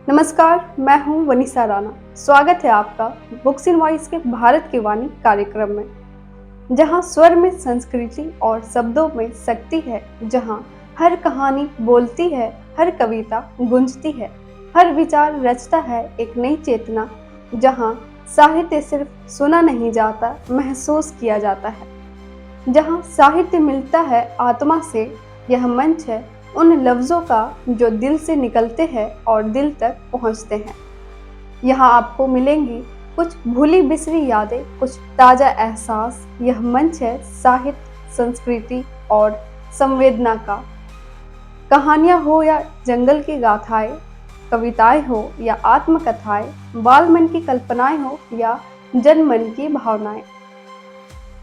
नमस्कार, मैं हूं वनीसा राणा। स्वागत है आपका बुक्स इन वॉइस के भारत की वाणी कार्यक्रम में, जहां स्वर में संस्कृति और शब्दों में शक्ति है, जहां हर कहानी बोलती है, हर कविता गूंजती है, हर विचार रचता है एक नई चेतना, जहां साहित्य सिर्फ सुना नहीं जाता, महसूस किया जाता है। जहां साहित्य मिलता है आत्मा से, यह मंच है उन लफ्ज़ों का जो दिल से निकलते हैं और दिल तक पहुंचते हैं। यहाँ आपको मिलेंगी कुछ भूली बिसरी यादें, कुछ ताज़ा एहसास। यह मंच है साहित्य, संस्कृति और संवेदना का। कहानियाँ हो या जंगल की गाथाएं, कविताएं हो या आत्मकथाएं, बाल मन की कल्पनाएं हो या जन मन की भावनाएं।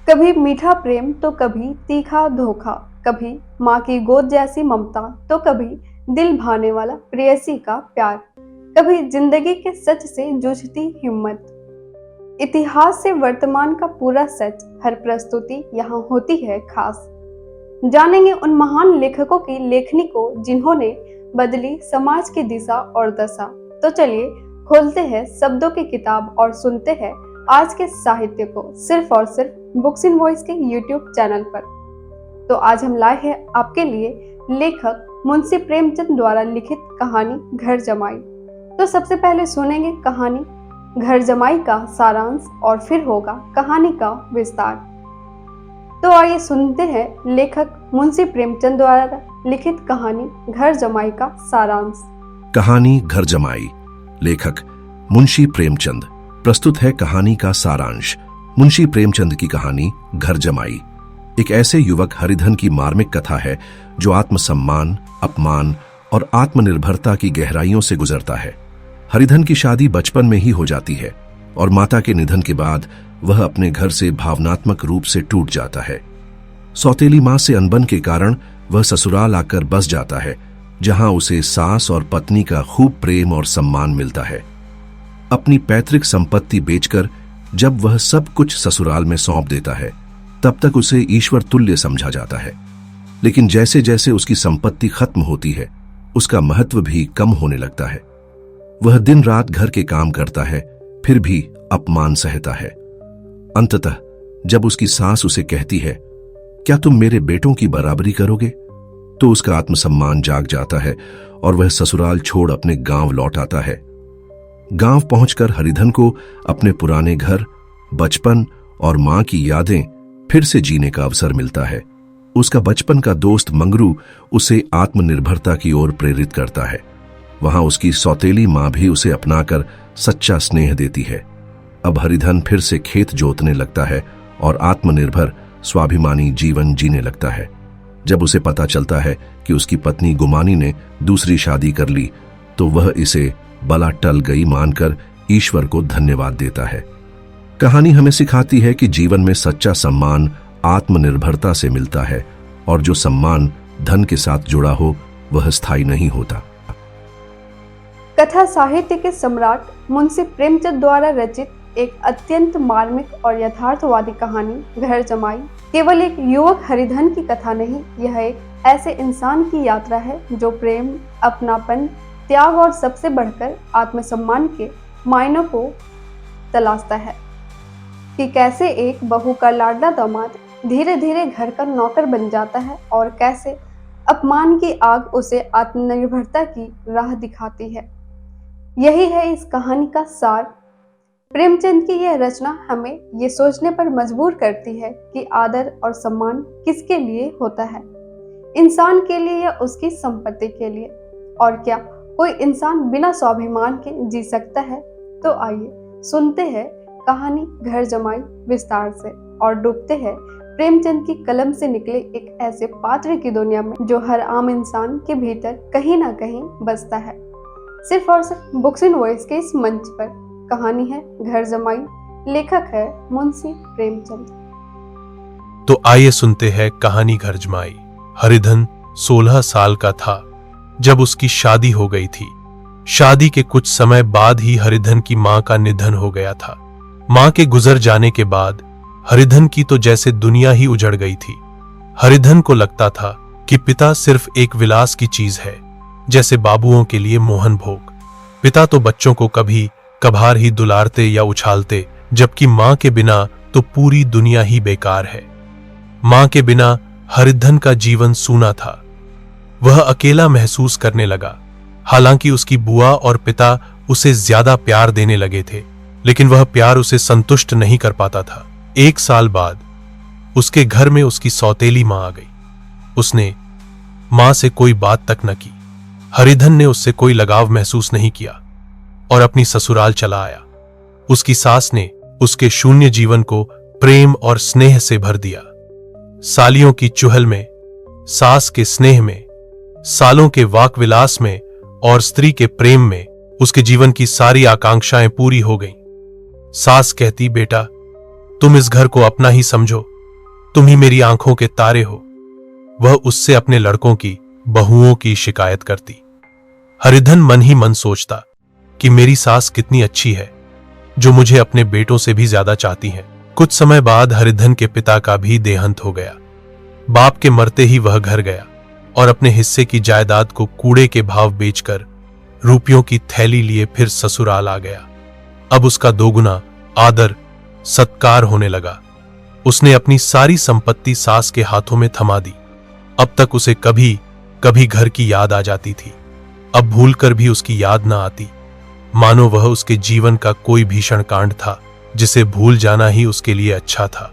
कभी मीठा प्रेम तो कभी तीखा धोखा, कभी माँ की गोद जैसी ममता तो कभी दिल भाने वाला प्रेयसी का प्यार, कभी जिंदगी के सच से जूझती हिम्मत। इतिहास से वर्तमान का पूरा सच, हर प्रस्तुति यहाँ होती है खास। जानेंगे उन महान लेखकों की लेखनी को जिन्होंने बदली समाज की दिशा और दशा। तो चलिए खोलते हैं शब्दों की किताब और सुनते हैं आज के साहित्य को, सिर्फ और सिर्फ बुक्स इन वॉइस के यूट्यूब चैनल पर। तो आज हम लाए हैं आपके लिए लेखक मुंशी प्रेमचंद द्वारा लिखित कहानी घर जमाई। तो सबसे पहले सुनेंगे कहानी घर जमाई का सारांश और फिर होगा कहानी का विस्तार। तो आइए सुनते हैं लेखक मुंशी प्रेमचंद द्वारा लिखित कहानी घर जमाई का सारांश। कहानी घर जमाई, लेखक मुंशी प्रेमचंद। प्रस्तुत है कहानी का सारांश। मुंशी प्रेमचंद की कहानी घर जमाई एक ऐसे युवक हरिधन की मार्मिक कथा है जो आत्मसम्मान, अपमान और आत्मनिर्भरता की गहराइयों से गुजरता है। हरिधन की शादी बचपन में ही हो जाती है और माता के निधन के बाद वह अपने घर से भावनात्मक रूप से टूट जाता है। सौतेली मां से अनबन के कारण वह ससुराल आकर बस जाता है, जहां उसे सास और पत्नी का खूब प्रेम और सम्मान मिलता है। अपनी पैतृक संपत्ति बेचकर जब वह सब कुछ ससुराल में सौंप देता है, तब तक उसे ईश्वर तुल्य समझा जाता है। लेकिन जैसे जैसे उसकी संपत्ति खत्म होती है, उसका महत्व भी कम होने लगता है। वह दिन रात घर के काम करता है, फिर भी अपमान सहता है। अंततः जब उसकी सास उसे कहती है, क्या तुम मेरे बेटों की बराबरी करोगे, तो उसका आत्मसम्मान जाग जाता है और वह ससुराल छोड़ अपने गांव लौट आता है। गांव पहुंचकर हरिधन को अपने पुराने घर, बचपन और मां की यादें फिर से जीने का अवसर मिलता है। उसका बचपन का दोस्त मंगरू उसे आत्मनिर्भरता की ओर प्रेरित करता है। वहां उसकी सौतेली मां भी उसे अपनाकर सच्चा स्नेह देती है। अब हरिधन फिर से खेत जोतने लगता है और आत्मनिर्भर, स्वाभिमानी जीवन जीने लगता है। जब उसे पता चलता है कि उसकी पत्नी गुमानी ने दूसरी शादी कर ली, तो वह इसे बला टल गई मानकर ईश्वर को धन्यवाद देता है। कहानी हमें सिखाती है कि जीवन में सच्चा सम्मान आत्मनिर्भरता से मिलता है और जो सम्मान धन के साथ जुड़ा हो वह स्थायी नहीं होता। कथा साहित्य के सम्राट मुंशी प्रेमचंद द्वारा रचित एक अत्यंत मार्मिक और यथार्थवादी कहानी घर जमाई केवल एक युवक हरिधन की कथा नहीं, यह एक ऐसे इंसान की यात्रा है जो प्रेम, अपनापन, त्याग और सबसे बढ़कर आत्मसम्मान के मायनों को तलाशता है। कि कैसे एक बहू का लाडला दामाद धीरे धीरे घर का नौकर बन जाता है और कैसे अपमान की आग उसे आत्मनिर्भरता की राह दिखाती है। यही है इस कहानी का सार। प्रेमचंद की यह रचना हमें ये सोचने पर मजबूर करती है कि आदर और सम्मान किसके लिए होता है, इंसान के लिए या उसकी संपत्ति के लिए, और क्या कोई इंसान बिना स्वाभिमान के जी सकता है। तो आइए सुनते हैं कहानी घर जमाई विस्तार से और डूबते हैं प्रेमचंद की कलम से निकले एक ऐसे पात्र की दुनिया में जो हर आम इंसान के भीतर कहीं ना कहीं बसता है। सिर्फ और सिर्फ बुक्स इन वॉइस के इस मंच पर कहानी है घर जमाई, लेखक है मुंशी प्रेमचंद। तो आइए सुनते हैं कहानी घर जमाई। हरिधन 16 साल का था जब उसकी शादी हो गई थी। शादी के कुछ समय बाद ही हरिधन की मां का निधन हो गया था। मां के गुजर जाने के बाद हरिधन की तो जैसे दुनिया ही उजड़ गई थी। हरिधन को लगता था कि पिता सिर्फ एक विलास की चीज है, जैसे बाबुओं के लिए मोहन भोग। पिता तो बच्चों को कभी कभार ही दुलारते या उछालते, जबकि मां के बिना तो पूरी दुनिया ही बेकार है। मां के बिना हरिधन का जीवन सूना था। वह अकेला महसूस करने लगा। हालांकि उसकी बुआ और पिता उसे ज्यादा प्यार देने लगे थे, लेकिन वह प्यार उसे संतुष्ट नहीं कर पाता था। 1 साल बाद उसके घर में उसकी सौतेली मां आ गई। उसने मां से कोई बात तक न की। हरिधन ने उससे कोई लगाव महसूस नहीं किया और अपनी ससुराल चला आया। उसकी सास ने उसके शून्य जीवन को प्रेम और स्नेह से भर दिया। सालियों की चुहल में, सास के स्नेह में, सालों के वाक विलास में और स्त्री के प्रेम में उसके जीवन की सारी आकांक्षाएं पूरी हो गईं। सास कहती, बेटा तुम इस घर को अपना ही समझो, तुम ही मेरी आंखों के तारे हो। वह उससे अपने लड़कों की, बहुओं की शिकायत करती। हरिधन मन ही मन सोचता कि मेरी सास कितनी अच्छी है, जो मुझे अपने बेटों से भी ज्यादा चाहती हैं। कुछ समय बाद हरिधन के पिता का भी देहांत हो गया। बाप के मरते ही वह घर गया और अपने हिस्से की जायदाद को कूड़े के भाव बेचकर रुपयों की थैली लिए फिर ससुराल आ गया। अब उसका दोगुना आदर सत्कार होने लगा। उसने अपनी सारी संपत्ति सास के हाथों में थमा दी। अब तक उसे कभी कभी घर की याद आ जाती थी, अब भूलकर भी उसकी याद न आती, मानो वह उसके जीवन का कोई भीषण कांड था जिसे भूल जाना ही उसके लिए अच्छा था।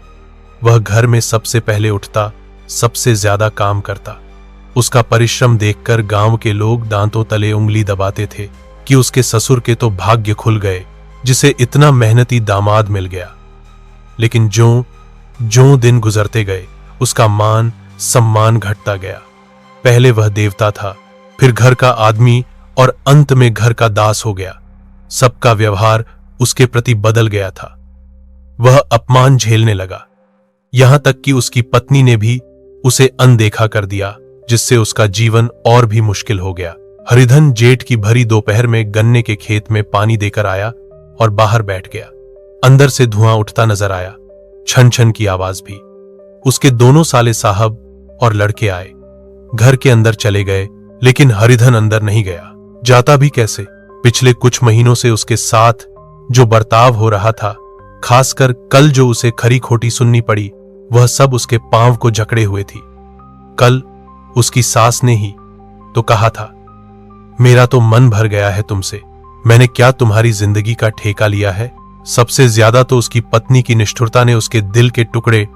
वह घर में सबसे पहले उठता, सबसे ज्यादा काम करता। उसका परिश्रम देखकर गांव के लोग दांतों तले उंगली दबाते थे कि उसके ससुर के तो भाग्य खुल गए, जिसे इतना मेहनती दामाद मिल गया। लेकिन ज्यों दिन गुजरते गए, उसका मान सम्मान घटता गया। पहले वह देवता था, फिर घर का आदमी और अंत में घर का दास हो गया। सबका व्यवहार उसके प्रति बदल गया था। वह अपमान झेलने लगा, यहां तक कि उसकी पत्नी ने भी उसे अनदेखा कर दिया, जिससे उसका जीवन और भी मुश्किल हो गया। हरिधन जेठ की भरी दोपहर में गन्ने के खेत में पानी देकर आया और बाहर बैठ गया। अंदर से धुआं उठता नजर आया, छन छन की आवाज भी। उसके दोनों साले साहब और लड़के आए, घर के अंदर चले गए, लेकिन हरिधन अंदर नहीं गया। जाता भी कैसे? पिछले कुछ महीनों से उसके साथ जो बर्ताव हो रहा था, खासकर कल जो उसे खरी खोटी सुननी पड़ी, वह सब उसके पांव को जकड़े हुए थी। कल उसकी सास ने ही तो कहा था, मेरा तो मन भर गया है तुमसे, मैंने क्या तुम्हारी जिंदगी का ठेका लिया है। सबसे ज्यादा तो उसकी पत्नी की निष्ठुरता ने उसके दिल के टुकड़े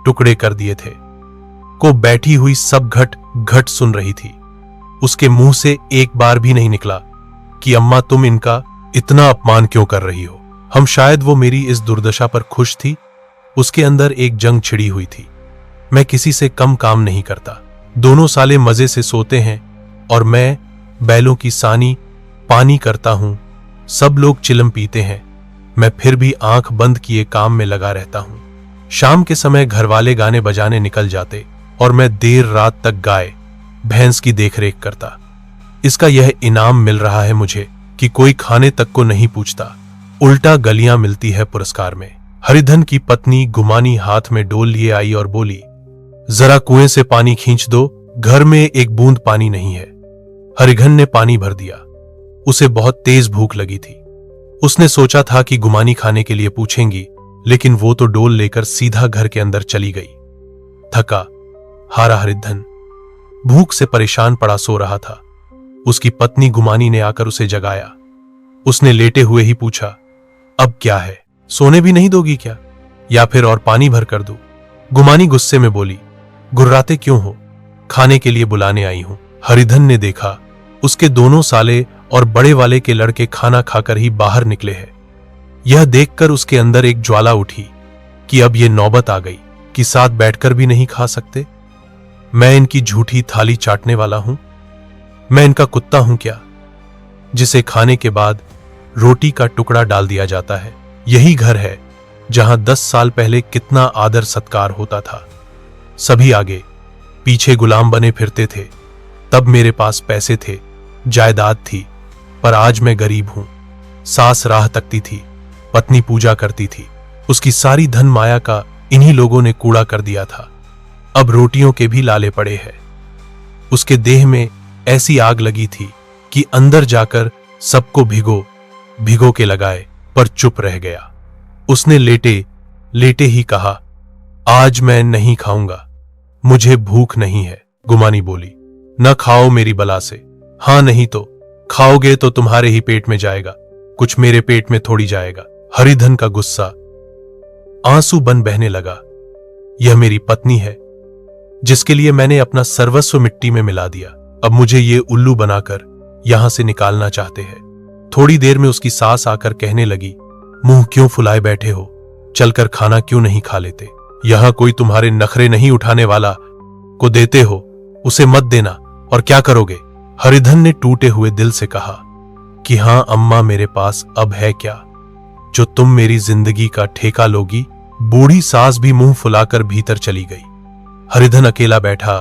टुकड़े कर दिए थे। को बैठी हुई सब घट सुन रही थी। उसके मुंह से एक बार भी नहीं निकला कि अम्मा तुम इनका इतना अपमान क्यों कर रही हो। हम शायद वो मेरी इस दुर्दशा पर खुश थी। उसके अंदर एक जंग छिड़ी हुई थी। मैं किसी से कम काम नहीं करता, दोनों साले मजे से सोते हैं और मैं बैलों की सानी पानी करता हूं। सब लोग चिलम पीते हैं, मैं फिर भी आंख बंद किए काम में लगा रहता हूं। शाम के समय घरवाले गाने बजाने निकल जाते और मैं देर रात तक गाय भैंस की देखरेख करता। इसका यह इनाम मिल रहा है मुझे कि कोई खाने तक को नहीं पूछता, उल्टा गलियां मिलती है पुरस्कार में। हरिधन की पत्नी गुमानी हाथ में डोल लिए आई और बोली, जरा कुएं से पानी खींच दो, घर में एक बूंद पानी नहीं है। हरिधन ने पानी भर दिया। उसे बहुत तेज भूख लगी थी। उसने सोचा था कि गुमानी खाने के लिए पूछेंगी, लेकिन वो तो डोल लेकर सीधा घर के अंदर चली गई। थका हारा हरिधन भूख से परेशान पड़ा सो रहा था। उसकी पत्नी गुमानी ने आकर उसे जगाया। उसने लेटे हुए ही पूछा, अब क्या है, सोने भी नहीं दोगी क्या, या फिर और पानी भर कर दूं? गुमानी गुस्से में बोली, गुर्राते क्यों हो, खाने के लिए बुलाने आई हूं। हरिधन ने देखा उसके दोनों साले और बड़े वाले के लड़के खाना खाकर ही बाहर निकले हैं। यह देखकर उसके अंदर एक ज्वाला उठी कि अब यह नौबत आ गई कि साथ बैठकर भी नहीं खा सकते। मैं इनकी झूठी थाली चाटने वाला हूं? मैं इनका कुत्ता हूं क्या, जिसे खाने के बाद रोटी का टुकड़ा डाल दिया जाता है? यही घर है जहां 10 साल पहले कितना आदर सत्कार होता था। सभी आगे पीछे गुलाम बने फिरते थे। तब मेरे पास पैसे थे, जायदाद थी, पर आज मैं गरीब हूं। सास राह तकती थी, पत्नी पूजा करती थी। उसकी सारी धन माया का इन्हीं लोगों ने कूड़ा कर दिया था। अब रोटियों के भी लाले पड़े हैं। उसके देह में ऐसी आग लगी थी कि अंदर जाकर सबको भिगो भिगो के लगाए, पर चुप रह गया। उसने लेटे लेटे ही कहा, आज मैं नहीं खाऊंगा, मुझे भूख नहीं है। गुमानी बोली, न खाओ मेरी बला से। हाँ, नहीं तो खाओगे तो तुम्हारे ही पेट में जाएगा, कुछ मेरे पेट में थोड़ी जाएगा। हरिधन का गुस्सा आंसू बन बहने लगा। यह मेरी पत्नी है, जिसके लिए मैंने अपना सर्वस्व मिट्टी में मिला दिया। अब मुझे ये उल्लू बनाकर यहां से निकालना चाहते हैं। थोड़ी देर में उसकी सास आकर कहने लगी, मुंह क्यों फुलाए बैठे हो, चलकर खाना क्यों नहीं खा लेते? यहां कोई तुम्हारे नखरे नहीं उठाने वाला को देते हो, उसे मत देना। और क्या करोगे? हरिधन ने टूटे हुए दिल से कहा कि हां अम्मा, मेरे पास अब है क्या जो तुम मेरी जिंदगी का ठेका लोगी? बूढ़ी सास भी मुंह फुलाकर भीतर चली गई। हरिधन अकेला बैठा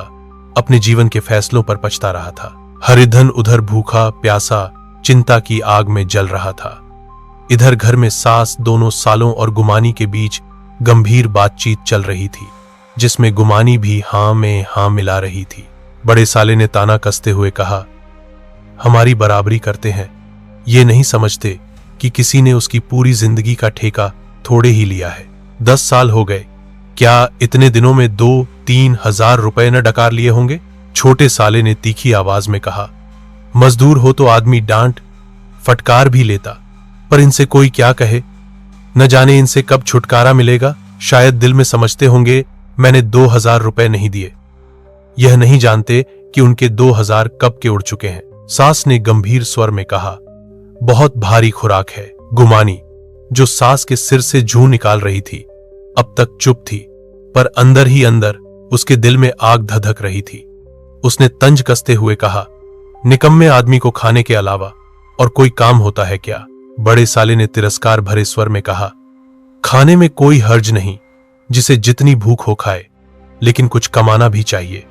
अपने जीवन के फैसलों पर पछता रहा था। हरिधन उधर भूखा प्यासा चिंता की आग में जल रहा था। इधर घर में सास दोनों सालों और गुमानी के बीच गंभीर बातचीत चल रही थी, जिसमें गुमानी भी हां में हां मिला रही थी। बड़े साले ने ताना कसते हुए कहा, हमारी बराबरी करते हैं, ये नहीं समझते कि किसी ने उसकी पूरी जिंदगी का ठेका थोड़े ही लिया है। 10 साल हो गए, क्या इतने दिनों में 2-3 हजार रुपए न डकार लिए होंगे? छोटे साले ने तीखी आवाज में कहा, मजदूर हो तो आदमी डांट फटकार भी लेता, पर इनसे कोई क्या कहे, न जाने इनसे कब छुटकारा मिलेगा। शायद दिल में समझते होंगे मैंने 2000 रुपए नहीं दिए, यह नहीं जानते कि उनके 2000 कब के उड़ चुके हैं। सास ने गंभीर स्वर में कहा, बहुत भारी खुराक है। गुमानी, जो सास के सिर से जूं निकाल रही थी, अब तक चुप थी, पर अंदर ही अंदर उसके दिल में आग धधक रही थी। उसने तंज कसते हुए कहा, निकम्मे आदमी को खाने के अलावा और कोई काम होता है क्या? बड़े साले ने तिरस्कार भरे स्वर में कहा, खाने में कोई हर्ज नहीं, जिसे जितनी भूख हो खाए, लेकिन कुछ कमाना भी चाहिए।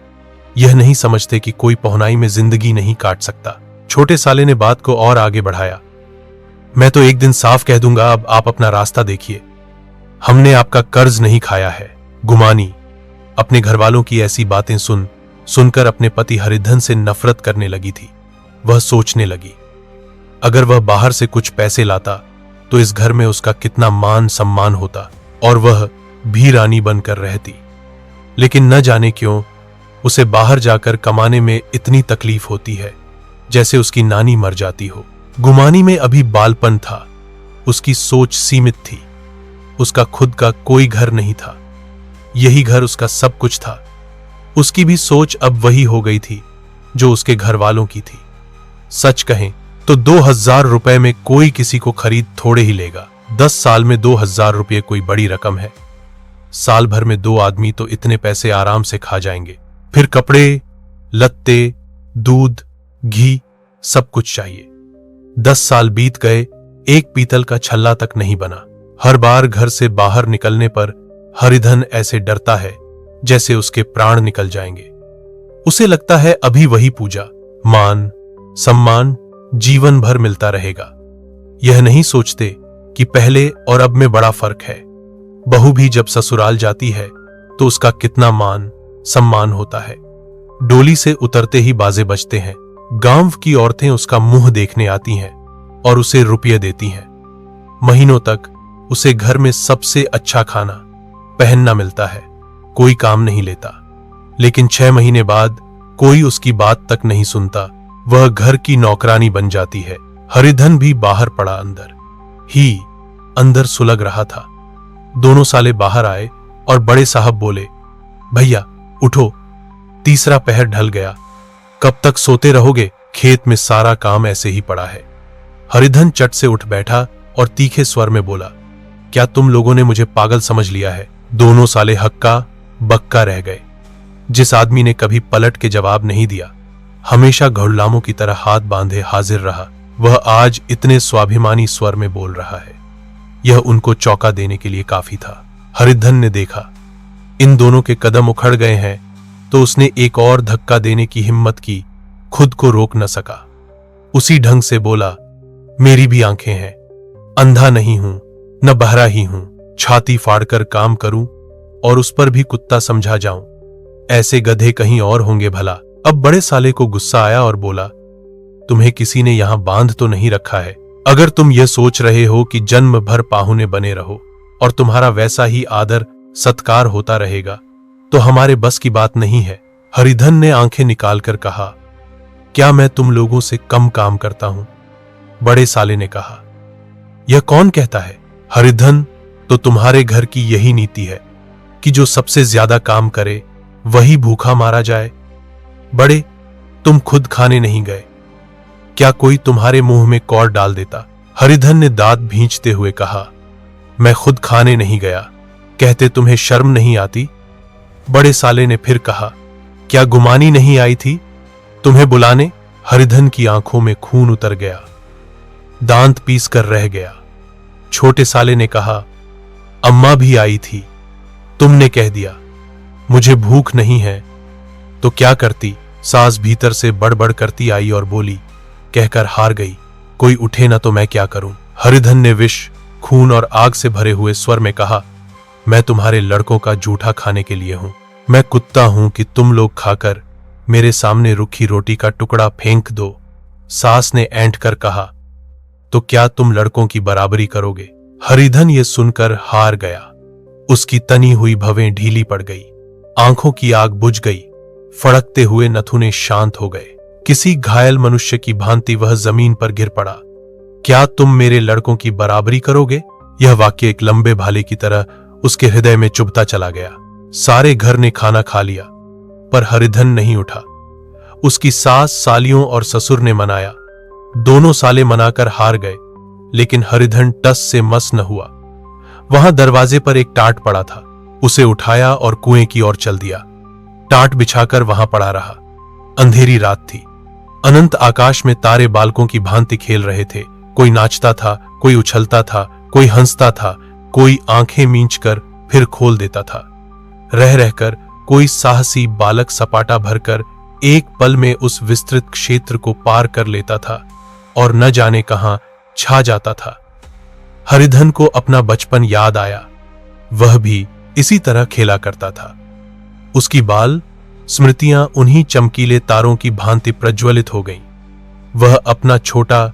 यह नहीं समझते कि कोई पहुनाई में जिंदगी नहीं काट सकता। छोटे साले ने बात को और आगे बढ़ाया, मैं तो एक दिन साफ कह दूंगा, अब आप अपना रास्ता देखिए, हमने आपका कर्ज नहीं खाया है। गुमानी अपने घरवालों की ऐसी बातें सुनकर अपने पति हरिधन से नफरत करने लगी थी। वह सोचने लगी, अगर वह बाहर से कुछ पैसे लाता तो इस घर में उसका कितना मान सम्मान होता और वह भी रानी बनकर रहती। लेकिन न जाने क्यों उसे बाहर जाकर कमाने में इतनी तकलीफ होती है, जैसे उसकी नानी मर जाती हो। गुमानी में अभी बालपन था, उसकी सोच सीमित थी, उसका खुद का कोई घर नहीं था, यही घर उसका सब कुछ था। उसकी भी सोच अब वही हो गई थी जो उसके घर वालों की थी। सच कहें तो 2000 रुपए में कोई किसी को खरीद थोड़े ही लेगा। 10 साल में 2000 रुपये कोई बड़ी रकम है। साल भर में 2 आदमी तो इतने पैसे आराम से खा जाएंगे। फिर कपड़े लत्ते, दूध, घी, सब कुछ चाहिए। 10 साल बीत गए, एक पीतल का छल्ला तक नहीं बना। हर बार घर से बाहर निकलने पर हरिधन ऐसे डरता है जैसे उसके प्राण निकल जाएंगे। उसे लगता है अभी वही पूजा, मान, सम्मान जीवन भर मिलता रहेगा। यह नहीं सोचते कि पहले और अब में बड़ा फर्क है। बहू भी जब ससुराल जाती है तो उसका कितना मान सम्मान होता है। डोली से उतरते ही बाजे बजते हैं। गांव की औरतें उसका मुंह देखने आती हैं और उसे रुपये देती हैं। महीनों तक उसे घर में सबसे अच्छा खाना पहनना मिलता है, कोई काम नहीं लेता। लेकिन 6 महीने बाद कोई उसकी बात तक नहीं सुनता, वह घर की नौकरानी बन जाती है। हरिधन भी बाहर पड़ा अंदर सुलग रहा था। दोनों साले बाहर आए और बड़े साहब बोले, भैया उठो, तीसरा पहर ढल गया, कब तक सोते रहोगे? खेत में सारा काम ऐसे ही पड़ा है। हरिधन चट से उठ बैठा और तीखे स्वर में बोला, क्या तुम लोगों ने मुझे पागल समझ लिया है? दोनों साले हक्का बक्का रह गए। जिस आदमी ने कभी पलट के जवाब नहीं दिया, हमेशा घुड़लामों की तरह हाथ बांधे हाजिर रहा, वह आज इतने स्वाभिमानी स्वर में बोल रहा है। यह उनको चौंका देने के लिए काफी था। हरिधन ने देखा इन दोनों के कदम उखड़ गए हैं तो उसने एक और धक्का देने की हिम्मत की, खुद को रोक न सका। उसी ढंग से बोला, मेरी भी आंखें हैं, अंधा नहीं हूं न बहरा ही हूं, छाती फाड़कर काम करूं और उस पर भी कुत्ता समझा जाऊं, ऐसे गधे कहीं और होंगे भला। अब बड़े साले को गुस्सा आया और बोला, तुम्हें किसी ने यहां बांध तो नहीं रखा है। अगर तुम यह सोच रहे हो कि जन्म भर पाहुने बने रहो और तुम्हारा वैसा ही आदर सत्कार होता रहेगा तो हमारे बस की बात नहीं है। हरिधन ने आंखें निकालकर कहा, क्या मैं तुम लोगों से कम काम करता हूं? बड़े साले ने कहा, यह कौन कहता है? हरिधन, तो तुम्हारे घर की यही नीति है कि जो सबसे ज्यादा काम करे वही भूखा मारा जाए। बड़े, तुम खुद खाने नहीं गए, क्या कोई तुम्हारे मुंह में कौर डाल देता? हरिधन ने दांत भींचते हुए कहा, मैं खुद खाने नहीं गया, कहते तुम्हें शर्म नहीं आती? बड़े साले ने फिर कहा, क्या गुमानी नहीं आई थी तुम्हें बुलाने? हरिधन की आंखों में खून उतर गया, दांत पीस कर रह गया। छोटे साले ने कहा, अम्मा भी आई थी, तुमने कह दिया मुझे भूख नहीं है तो क्या करती? सास भीतर से बड़बड़ करती आई और बोली, कहकर हार गई, कोई उठे ना तो मैं क्या करूं? हरिधन ने विष, खून और आग से भरे हुए स्वर में कहा, मैं तुम्हारे लड़कों का जूठा खाने के लिए हूं। मैं कुत्ता हूं कि तुम लोग खाकर मेरे सामने रुखी रोटी का टुकड़ा फेंक दो। सास ने ऐंठ कर कहा, तो क्या तुम लड़कों की बराबरी करोगे? हरिधन ये सुनकर हार गया। उसकी तनी हुई भवें ढीली पड़ गई, आंखों की आग बुझ गई, फड़कते हुए नथुने शांत हो गए। किसी घायल मनुष्य की भांति वह जमीन पर गिर पड़ा। क्या तुम मेरे लड़कों की बराबरी करोगे? यह वाक्य एक लंबे भाले की तरह उसके हृदय में चुभता चला गया। सारे घर ने खाना खा लिया पर हरिधन नहीं उठा। उसकी सास, सालियों और ससुर ने मनाया। दोनों साले मनाकर हार गए, लेकिन हरिधन टस से मस न हुआ। वहां दरवाजे पर एक टाट पड़ा था, उसे उठाया और कुएं की ओर चल दिया। टाट बिछाकर वहां पड़ा रहा। अंधेरी रात थी। अनंत आकाश में तारे बालकों की भांति खेल रहे थे। कोई नाचता था, कोई उछलता था, कोई हंसता था, कोई आंखें मींचकर फिर खोल देता था। रह रहकर कोई साहसी बालक सपाटा भरकर एक पल में उस विस्तृत क्षेत्र को पार कर लेता था और न जाने कहां छा जाता था। हरिधन को अपना बचपन याद आया। वह भी इसी तरह खेला करता था। उसकी बाल स्मृतियां उन्हीं चमकीले तारों की भांति प्रज्वलित हो गईं। वह अपना छोटा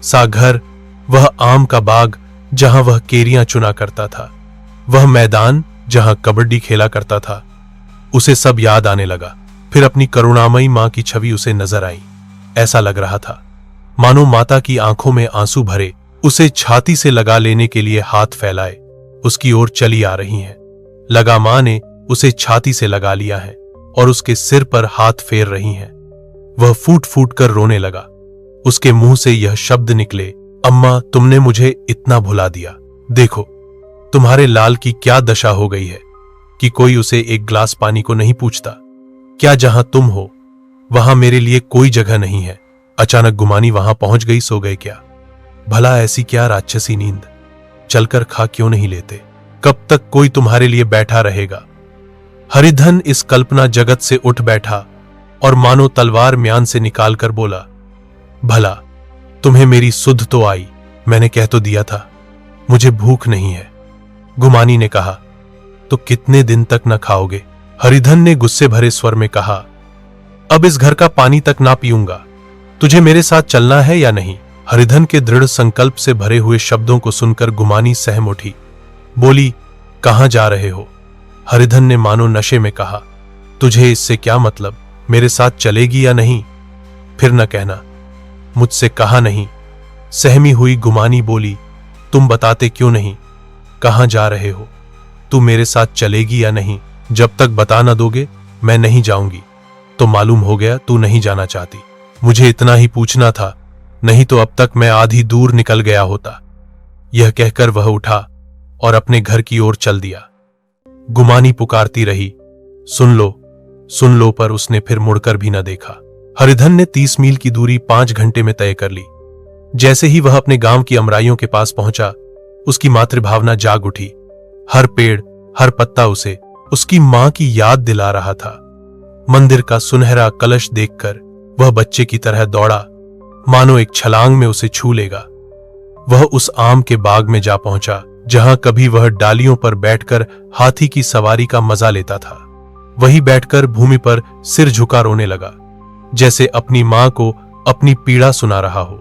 सा घर, वह आम का बाग जहां वह केरियां चुना करता था, वह मैदान जहां कबड्डी खेला करता था, उसे सब याद आने लगा। फिर अपनी करुणामयी मां की छवि उसे नजर आई। ऐसा लग रहा था मानो माता की आंखों में आंसू भरे उसे छाती से लगा लेने के लिए हाथ फैलाए उसकी ओर चली आ रही हैं। लगा मां ने उसे छाती से लगा लिया है और उसके सिर पर हाथ फेर रही हैं। वह फूट फूट कर रोने लगा। उसके मुंह से यह शब्द निकले, अम्मा, तुमने मुझे इतना भुला दिया। देखो तुम्हारे लाल की क्या दशा हो गई है कि कोई उसे एक गिलास पानी को नहीं पूछता। क्या जहां तुम हो वहां मेरे लिए कोई जगह नहीं है? अचानक गुमानी वहां पहुंच गई, सो गए क्या? भला ऐसी क्या राक्षसी नींद? चलकर खा क्यों नहीं लेते? कब तक कोई तुम्हारे लिए बैठा रहेगा? हरिधन इस कल्पना जगत से उठ बैठा और मानो तलवार म्यान से निकालकर बोला, भला तुम्हें मेरी सुध तो आई? मैंने कह तो दिया था मुझे भूख नहीं है। गुमानी ने कहा, तो कितने दिन तक न खाओगे? हरिधन ने गुस्से भरे स्वर में कहा, अब इस घर का पानी तक ना पीऊंगा। तुझे मेरे साथ चलना है या नहीं? हरिधन के दृढ़ संकल्प से भरे हुए शब्दों को सुनकर गुमानी सहम उठी। बोली, कहां जा रहे हो? हरिधन ने मानो नशे में कहा, तुझे इससे क्या मतलब? मेरे साथ चलेगी या नहीं? फिर न कहना मुझसे कहा नहीं। सहमी हुई गुमानी बोली, तुम बताते क्यों नहीं? कहां जा रहे हो? तू मेरे साथ चलेगी या नहीं? जब तक बता न दोगे मैं नहीं जाऊंगी। तो मालूम हो गया तू नहीं जाना चाहती। मुझे इतना ही पूछना था, नहीं तो अब तक मैं आधी दूर निकल गया होता। यह कहकर वह उठा और अपने घर की ओर चल दिया। गुमानी पुकारती रही, सुन लो, पर उसने फिर मुड़कर भी न देखा। हरिधन ने 30 मील की दूरी 5 घंटे में तय कर ली। जैसे ही वह अपने गांव की अमराइयों के पास पहुंचा, उसकी मातृभावना जाग उठी। हर पेड़, हर पत्ता उसे उसकी मां की याद दिला रहा था। मंदिर का सुनहरा कलश देखकर वह बच्चे की तरह दौड़ा, मानो एक छलांग में उसे छू लेगा। वह उस आम के बाग में जा पहुंचा जहां कभी वह डालियों पर बैठकर हाथी की सवारी का मजा लेता था। वहीं बैठकर भूमि पर सिर झुका रोने लगा, जैसे अपनी मां को अपनी पीड़ा सुना रहा हो।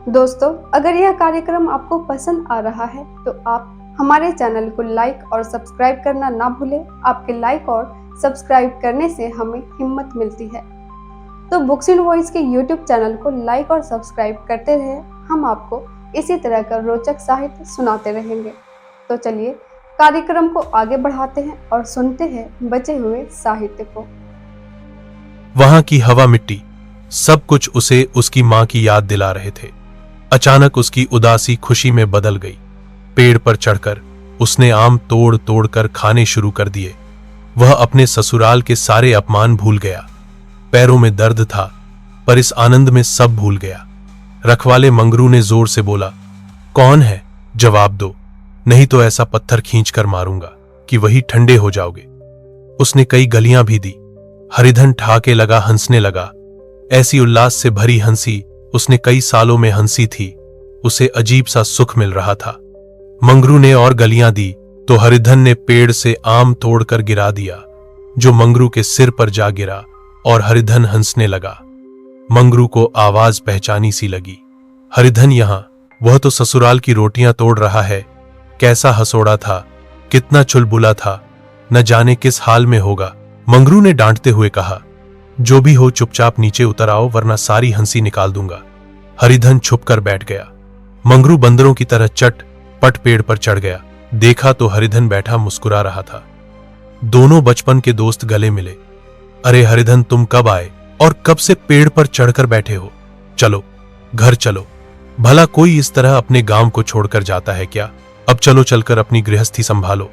दोस्तों, अगर यह कार्यक्रम आपको पसंद आ रहा है तो आप हमारे चैनल को लाइक और सब्सक्राइब करना ना भूलें। आपके लाइक और सब्सक्राइब करने से हमें हिम्मत मिलती है। तो बुक्स इन वॉइस के यूट्यूब चैनल को लाइक और सब्सक्राइब करते रहें। हम आपको इसी तरह का रोचक साहित्य सुनाते रहेंगे। तो चलिए कार्यक्रम को आगे बढ़ाते हैं और सुनते हैं बचे हुए साहित्य को। वहां की हवा मिट्टी सब कुछ उसे उसकी मां की याद दिला रहे थे। अचानक उसकी उदासी खुशी में बदल गई। पेड़ पर चढ़कर उसने आम तोड़ तोड़ कर खाने शुरू कर दिए। वह अपने ससुराल के सारे अपमान भूल गया। पैरों में दर्द था, पर इस आनंद में सब भूल गया। रखवाले मंगरू ने जोर से बोला, कौन है? जवाब दो, नहीं तो ऐसा पत्थर खींच कर मारूंगा कि वही ठंडे हो जाओगे। उसने कई गलियां भी दी। हरिधन ठाके लगा, हंसने लगा। ऐसी उल्लास से भरी हंसी उसने कई सालों में हंसी थी। उसे अजीब सा सुख मिल रहा था। मंगरू ने और गलियां दी तो हरिधन ने पेड़ से आम तोड़कर गिरा दिया, जो मंगरू के सिर पर जा गिरा और हरिधन हंसने लगा। मंगरू को आवाज पहचानी सी लगी। हरिधन यहां, वह तो ससुराल की रोटियां तोड़ रहा है। कैसा हंसोड़ा था, कितना चुलबुला था, न जाने किस हाल में होगा। मंगरू ने डांटते हुए कहा, जो भी हो चुपचाप नीचे उतर आओ, वरना सारी हंसी निकाल दूंगा। हरिधन छुप कर बैठ गया। मंगरू बंदरों की तरह चट पट पेड़ पर चढ़ गया। देखा तो हरिधन बैठा मुस्कुरा रहा था। दोनों बचपन के दोस्त गले मिले। अरे हरिधन, तुम कब आए और कब से पेड़ पर चढ़कर बैठे हो? चलो घर चलो। भला कोई इस तरह अपने गांव को छोड़कर जाता है क्या? अब चलो, चलकर अपनी गृहस्थी संभालो।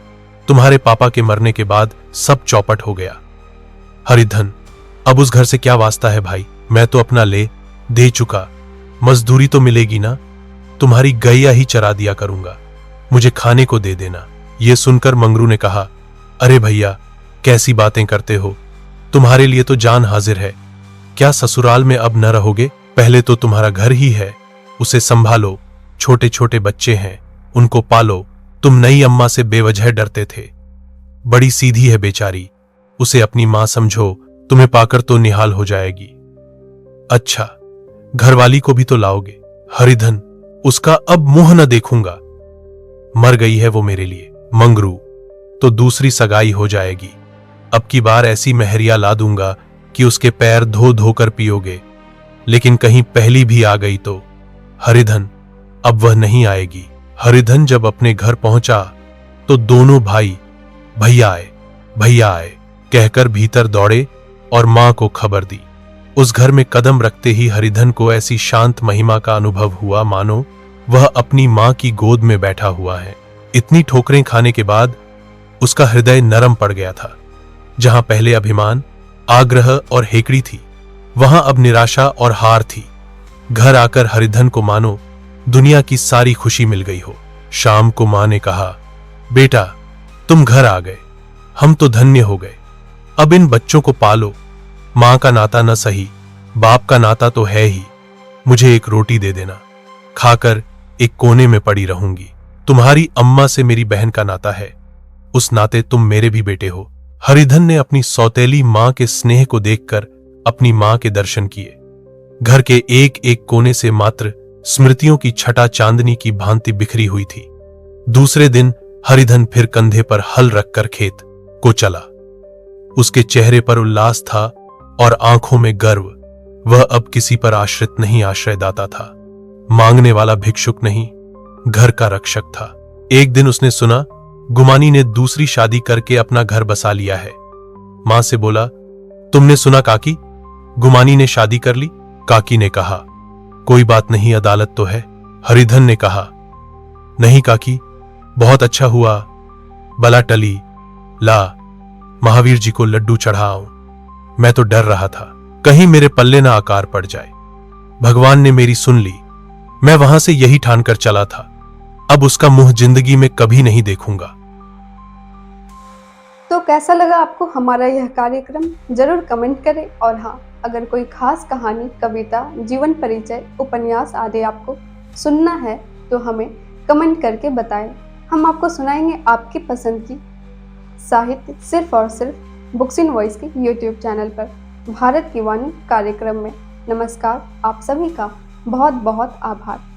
तुम्हारे पापा के मरने के बाद सब चौपट हो गया। हरिधन, अब उस घर से क्या वास्ता है भाई? मैं तो अपना ले दे चुका। मजदूरी तो मिलेगी ना? तुम्हारी गैया ही चरा दिया करूंगा। मुझे खाने को दे देना। यह सुनकर मंगरू ने कहा, अरे भैया, कैसी बातें करते हो? तुम्हारे लिए तो जान हाजिर है। क्या ससुराल में अब न रहोगे? पहले तो तुम्हारा घर ही है, उसे संभालो। छोटे छोटे बच्चे हैं, उनको पालो। तुम नई अम्मा से बेवजह डरते थे। बड़ी सीधी है बेचारी, उसे अपनी मां समझो। तुम्हें पाकर तो निहाल हो जाएगी। अच्छा, घरवाली को भी तो लाओगे? हरिधन, उसका अब मुंह न देखूंगा। मर गई है वो मेरे लिए। मंगरू, तो दूसरी सगाई हो जाएगी। अब की बार ऐसी मेहरिया ला दूंगा कि उसके पैर धो धोकर पियोगे। लेकिन कहीं पहली भी आ गई तो? हरिधन, अब वह नहीं आएगी। हरिधन जब अपने घर पहुंचा तो दोनों भाई भैया आए, भैया आए कहकर भीतर दौड़े और मां को खबर दी। उस घर में कदम रखते ही हरिधन को ऐसी शांत महिमा का अनुभव हुआ मानो वह अपनी मां की गोद में बैठा हुआ है। इतनी ठोकरें खाने के बाद उसका हृदय नरम पड़ गया था। जहां पहले अभिमान, आग्रह और हेकड़ी थी, वहां अब निराशा और हार थी। घर आकर हरिधन को मानो दुनिया की सारी खुशी मिल गई हो। शाम को मां ने कहा, बेटा, तुम घर आ गए, हम तो धन्य हो गए। अब इन बच्चों को पालो। मां का नाता न सही, बाप का नाता तो है ही। मुझे एक रोटी दे देना, खाकर एक कोने में पड़ी रहूंगी। तुम्हारी अम्मा से मेरी बहन का नाता है, उस नाते तुम मेरे भी बेटे हो। हरिधन ने अपनी सौतेली मां के स्नेह को देखकर अपनी मां के दर्शन किए। घर के एक एक कोने से मात्र स्मृतियों की छटा चांदनी की भांति बिखरी हुई थी। दूसरे दिन हरिधन फिर कंधे पर हल रखकर खेत को चला। उसके चेहरे पर उल्लास था और आंखों में गर्व। वह अब किसी पर आश्रित नहीं, आश्रयदाता था। मांगने वाला भिक्षुक नहीं, घर का रक्षक था। एक दिन उसने सुना गुमानी ने दूसरी शादी करके अपना घर बसा लिया है। मां से बोला, तुमने सुना काकी, गुमानी ने शादी कर ली? काकी ने कहा, कोई बात नहीं, अदालत तो है। हरिधन ने कहा, नहीं काकी, बहुत अच्छा हुआ, बला टली। ला, महावीर जी को लड्डू चढ़ाऊं। मैं तो डर रहा था कहीं मेरे पल्ले ना आकार पड़ जाए। भगवान ने मेरी सुन ली। मैं वहां से यही ठानकर चला था, अब उसका मुंह जिंदगी में कभी नहीं देखूंगा। तो कैसा लगा आपको हमारा यह कार्यक्रम? जरूर कमेंट करें। और हाँ, अगर कोई खास कहानी, कविता, जीवन परिचय, उपन्यास आदि आपको सुनना है तो हमें कमेंट करके बताएं। हम आपको सुनाएंगे आपकी पसंद की साहित्य सिर्फ और सिर्फ बुक्स इन वॉइस के यूट्यूब चैनल पर, भारत की वाणी कार्यक्रम में। नमस्कार। आप सभी का बहुत बहुत आभार।